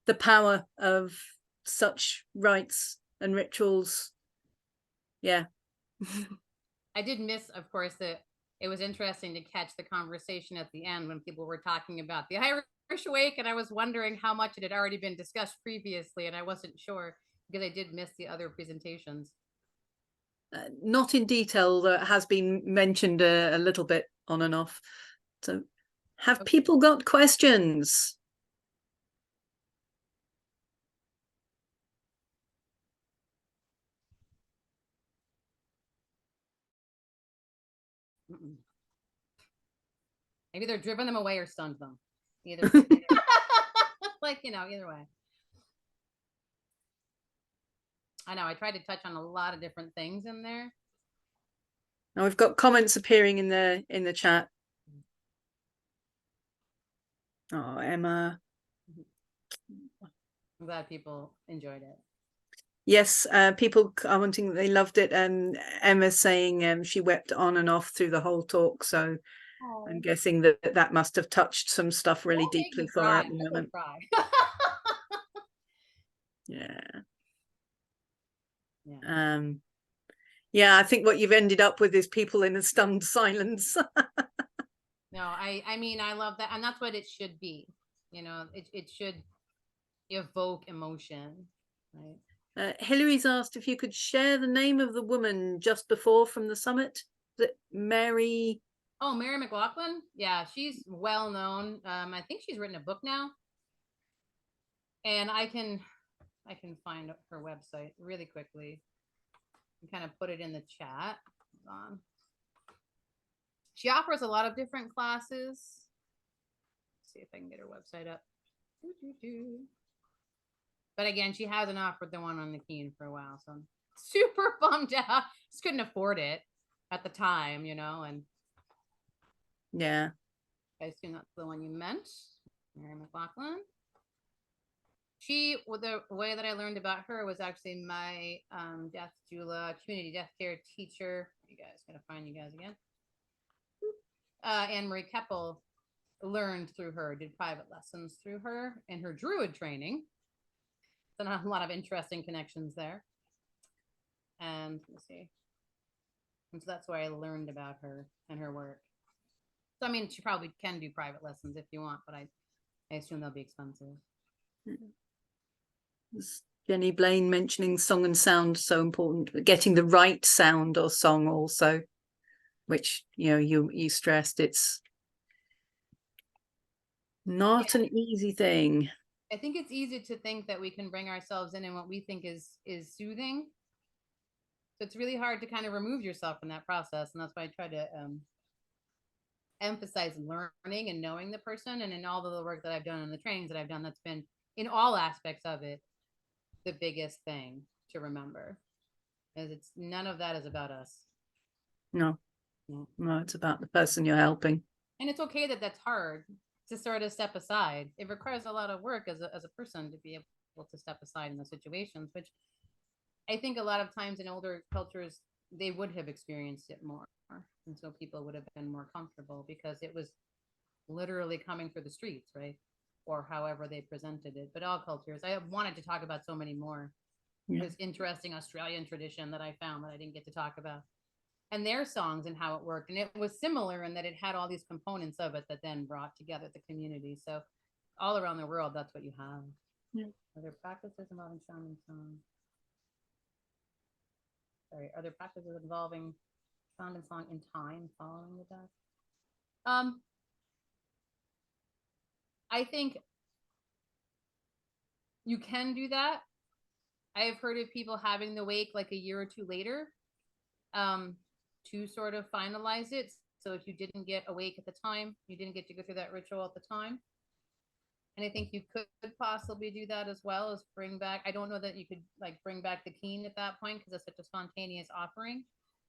the power of such rites and rituals. Yeah. I did miss, of course, that it was interesting to catch the conversation at the end when people were talking about the Irish Wake, and I was wondering how much it had already been discussed previously, and I wasn't sure because I did miss the other presentations. Not in detail, that has been mentioned a little bit on and off. So have people got questions? Maybe they're driven them away or stunned them. Either like, you know, either way. I know I tried to touch on a lot of different things in there. Now we've got comments appearing in the chat. Oh, Emma. I'm glad people enjoyed it. Yes, people commenting that they loved it, and Emma's saying she wept on and off through the whole talk. So I'm guessing that must have touched some stuff really deeply for her at the moment. Yeah. Yeah, I think what you've ended up with is people in a stunned silence. No, I mean, I love that. And that's what it should be. You know, it should evoke emotion, right? Hillary's asked if you could share the name of the woman just before from the summit. Is it Mary? Oh, Mary McLaughlin? Yeah, she's well known. I think she's written a book now. And I can find her website really quickly and kind of put it in the chat. Hold on. She offers a lot of different classes. Let's see if I can get her website up. But again, she hasn't offered the one on the Keen for a while, so I'm super bummed out. Just couldn't afford it at the time, you know. And yeah, I assume that's the one you meant, Mary McLaughlin. The way that I learned about her was actually my death doula, community death care teacher. You guys gotta find you guys again. Anne Marie Keppel learned through her, did private lessons through her in her Druid training. So a lot of interesting connections there. And let's see. And so that's where I learned about her and her work. So I mean, she probably can do private lessons if you want, but I assume they'll be expensive. Jenny Blaine mentioning song and sound, so important, but getting the right sound or song also, which you stressed, it's not an easy thing. I think it's easy to think that we can bring ourselves in what we think is soothing. So it's really hard to kind of remove yourself from that process, and that's why I try to emphasize learning and knowing the person. And in all the work that I've done and the trainings that I've done, that's been in all aspects of it the biggest thing to remember, is it's none of that is about us. No, it's about the person you're helping. And it's okay that that's hard to sort of step aside. It requires a lot of work as a person to be able to step aside in those situations, which I think a lot of times in older cultures, they would have experienced it more. And so people would have been more comfortable because it was literally coming through the streets, right? Or however they presented it. But all cultures, I wanted to talk about so many more Yeah. this interesting Australian tradition that I found that I didn't get to talk about, and their songs and how it worked. And it was similar in that it had all these components of it that then brought together the community. So all around the world, that's what you have. Yeah. Are there practices involving shaman song? Sorry, are there practices involving shaman song in time following the death? I think you can do that. I have heard of people having the wake like a year or two later to sort of finalize it. So if you didn't get awake at the time, you didn't get to go through that ritual at the time. And I think you could possibly do that as well as bring back, I don't know that you could like bring back the keen at that point because it's such a spontaneous offering,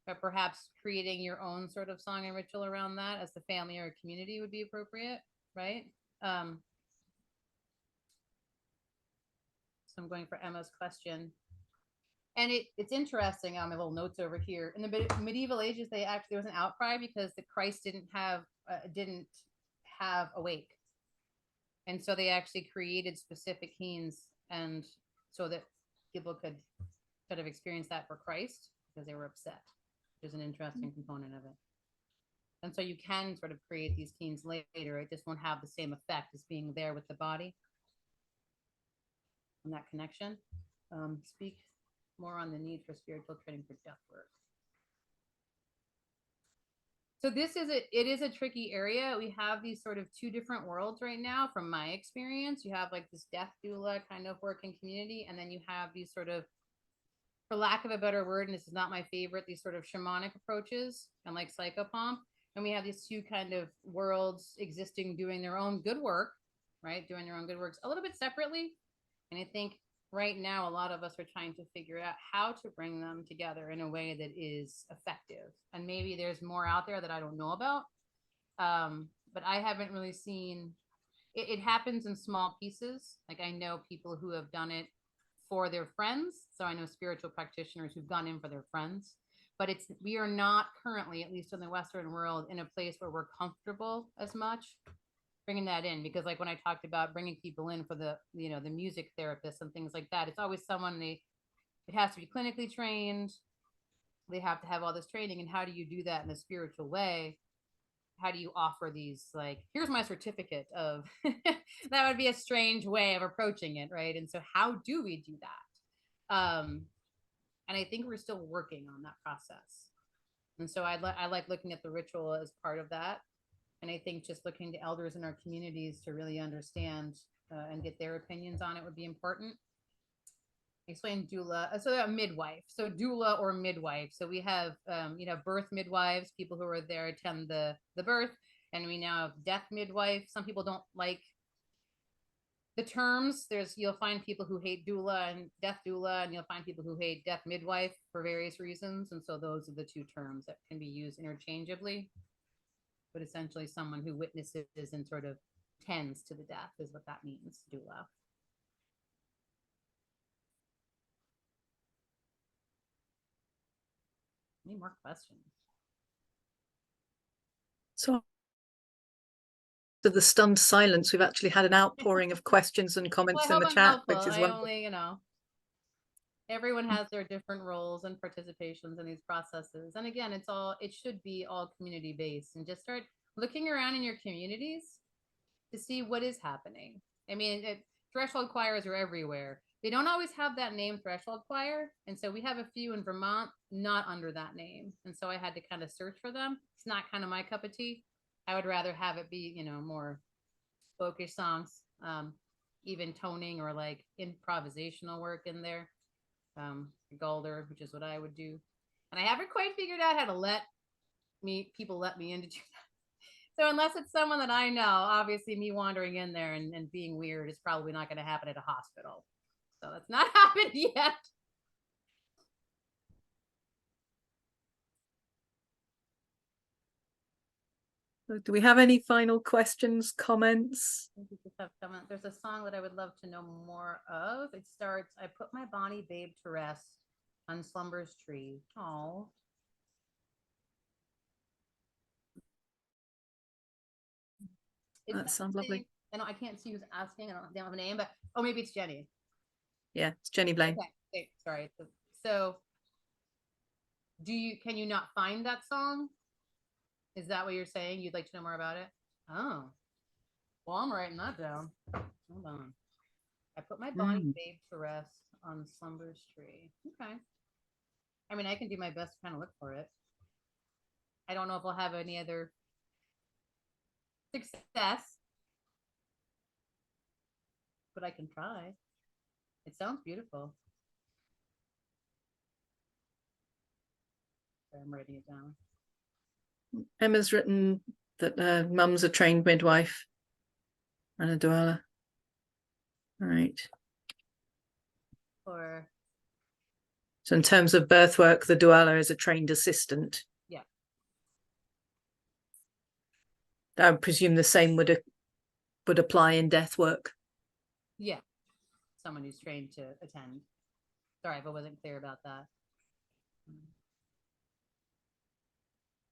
but perhaps creating your own sort of song and ritual around that as the family or community would be appropriate, right? So I'm going for Emma's question. And it's interesting. My little notes over here. In the medieval ages, there was an outcry because the Christ didn't have a wake, and so they actually created specific keens, and so that people could sort of experience that for Christ because they were upset, which is an interesting component of it. And so you can sort of create these keens later. It just won't have the same effect as being there with the body and that connection. Speak more on the need for spiritual training for death work. So it is a tricky area. We have these sort of two different worlds right now from my experience. You have like this death doula kind of working community, and then you have these sort of, for lack of a better word, and this is not my favorite, these sort of shamanic approaches and like psychopomp. And we have these two kind of worlds existing, doing their own good work, right? Doing their own good works a little bit separately. And I think right now, a lot of us are trying to figure out how to bring them together in a way that is effective. And maybe there's more out there that I don't know about. But I haven't really seen it. It happens in small pieces. Like I know people who have done it for their friends. So I know spiritual practitioners who've gone in for their friends. But we are not currently, at least in the Western world, in a place where we're comfortable as much bringing that in, because like when I talked about bringing people in for the the music therapists and things like that, it's always someone it has to be clinically trained, they have to have all this training, and how do you do that in a spiritual way? How do you offer these, like, here's my certificate of that would be a strange way of approaching it, right? And so how do we do that? And I think we're still working on that process. And so I like looking at the ritual as part of that. And I think just looking to elders in our communities to really understand and get their opinions on it would be important. Explain doula. So a midwife. So doula or midwife. So we have, birth midwives, people who are there attend the birth. And we now have death midwife. Some people don't like the terms. You'll find people who hate doula and death doula, and you'll find people who hate death midwife for various reasons. And so those are the two terms that can be used interchangeably. But essentially someone who witnesses and sort of tends to the death is what that means, doula. Any more questions? So to the stunned silence, we've actually had an outpouring of questions and comments in the chat, which is wonderful. Everyone has their different roles and participations in these processes. And again, it should be all community based, and just start looking around in your communities to see what is happening. I mean, threshold choirs are everywhere. They don't always have that name, threshold choir. And so we have a few in Vermont, not under that name. And so I had to kind of search for them. It's not kind of my cup of tea. I would rather have it be, more folkish songs, even toning or like improvisational work in there. Galdr, which is what I would do. And I haven't quite figured out how to let people let me into do that. So unless it's someone that I know, obviously me wandering in there and being weird is probably not going to happen at a hospital. So that's not happened yet. Do we have any final questions, comments? There's a song that I would love to know more of. It starts, I put my bonny babe to rest on slumber's tree. Oh. That sounds lovely. I know I can't see who's asking. I don't have a name, but maybe it's Jenny. Yeah, it's Jenny Blaine. Okay. Sorry. So can you not find that song? Is that what you're saying? You'd like to know more about it? Oh, well, I'm writing that down. Hold on. I put my Bonnie babe to rest on Slumber's tree. Okay. I mean, I can do my best to kind of look for it. I don't know if I'll have any other success, but I can try. It sounds beautiful. I'm writing it down. Emma's written that mum's a trained midwife and a doula. All right. Or So in terms of birth work, the doula is a trained assistant. yeah. I would presume the same would apply in death work. Yeah. Someone who's trained to attend. Sorry if I wasn't clear about that.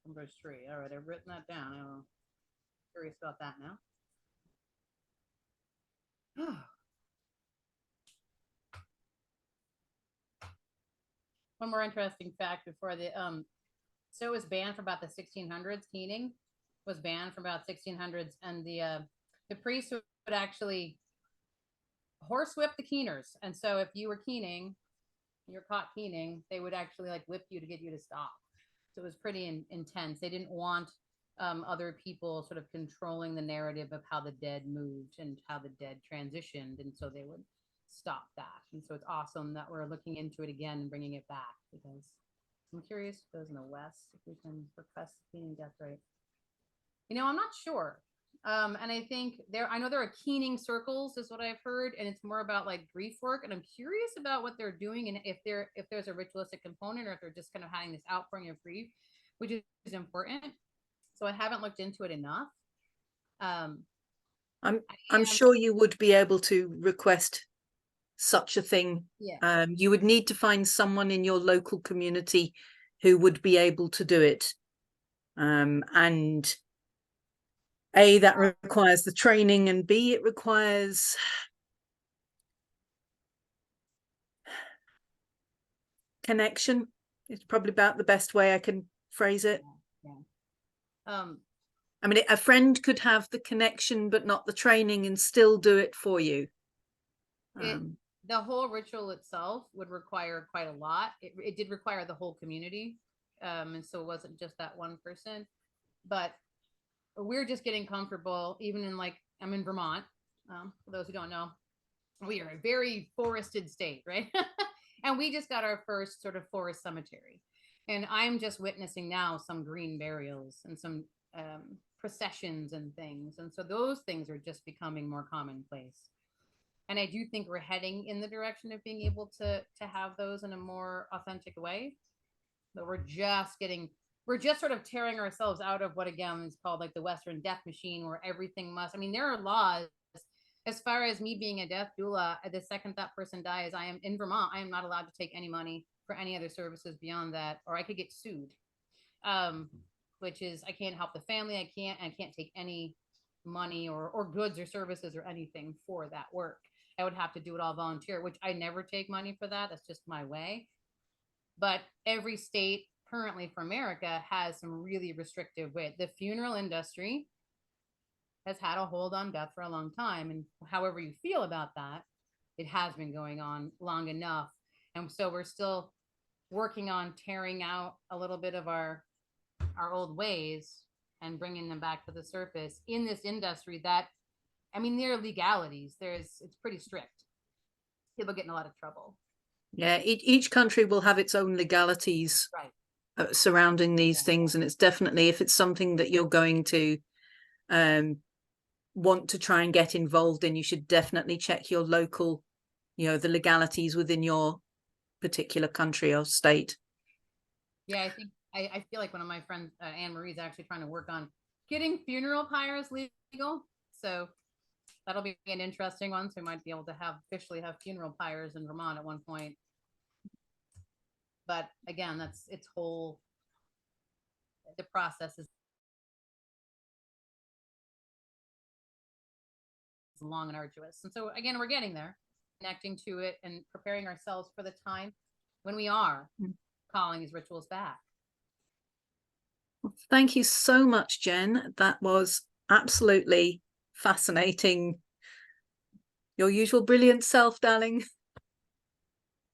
Slumber's tree. All right, I've written that down. I'm curious about that now. One more interesting fact before the so it was banned for about the 1600s. Keening was banned from about 1600s, and the priest would actually horsewhip the keeners. And so if you were keening, you're caught keening, they would actually like whip you to get you to stop. So it was pretty intense. They didn't want other people sort of controlling the narrative of how the dead moved and how the dead transitioned, and so they would stop that. And so it's awesome that we're looking into it again and bringing it back, because I'm curious if those in the West, if we can request keening death rate. I'm not sure. And I think I know there are keening circles is what I've heard, and it's more about like grief work. And I'm curious about what they're doing, and if there's a ritualistic component, or if they're just kind of having this outpouring of grief, which is important. So I haven't looked into it enough. I'm sure you would be able to request such a thing. Yeah. You would need to find someone in your local community who would be able to do it. And A, that requires the training, and B, it requires connection. It's probably about the best way I can phrase it. Yeah. I mean, a friend could have the connection but not the training and still do it for you. The whole ritual itself would require quite a lot. It did require the whole community. And so it wasn't just that one person. But we're just getting comfortable, even in I'm in Vermont. For those who don't know, we are a very forested state, right? And we just got our first sort of forest cemetery. And I'm just witnessing now some green burials and some processions and things. And so those things are just becoming more commonplace. And I do think we're heading in the direction of being able to have those in a more authentic way. But we're just sort of tearing ourselves out of what again is called like the Western death machine, where everything there are laws. As far as me being a death doula, the second that person dies, I am in Vermont, I am not allowed to take any money for any other services beyond that, or I could get sued. Which is, I can't help the family. I can't take any money or goods or services or anything for that work. I would have to do it all volunteer, which I never take money for that. That's just my way. But every state currently for America has some really restrictive way. The funeral industry has had a hold on death for a long time. And however you feel about that, it has been going on long enough. And so we're still working on tearing out a little bit of our old ways and bringing them back to the surface in this industry that, I mean, there are legalities. It's pretty strict. People get in a lot of trouble. Yeah, each country will have its own legalities, right, surrounding these things. And it's definitely, if it's something that you're going to want to try and get involved in, you should definitely check your local, the legalities within your particular country or state. Yeah, I think I feel like one of my friends, Anne Marie, is actually trying to work on getting funeral pyres legal. So that'll be an interesting one. So we might be able to officially have funeral pyres in Vermont at one point. But again, the process is long and arduous. And so again, we're getting there. connecting to it and preparing ourselves for the time when we are calling these rituals back. Thank you so much, Jen. That was absolutely fascinating. Your usual brilliant self, darling.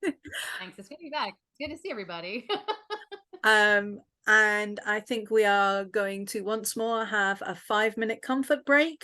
Thanks. It's good to be back. It's good to see everybody. And I think we are going to once more have a 5-minute comfort break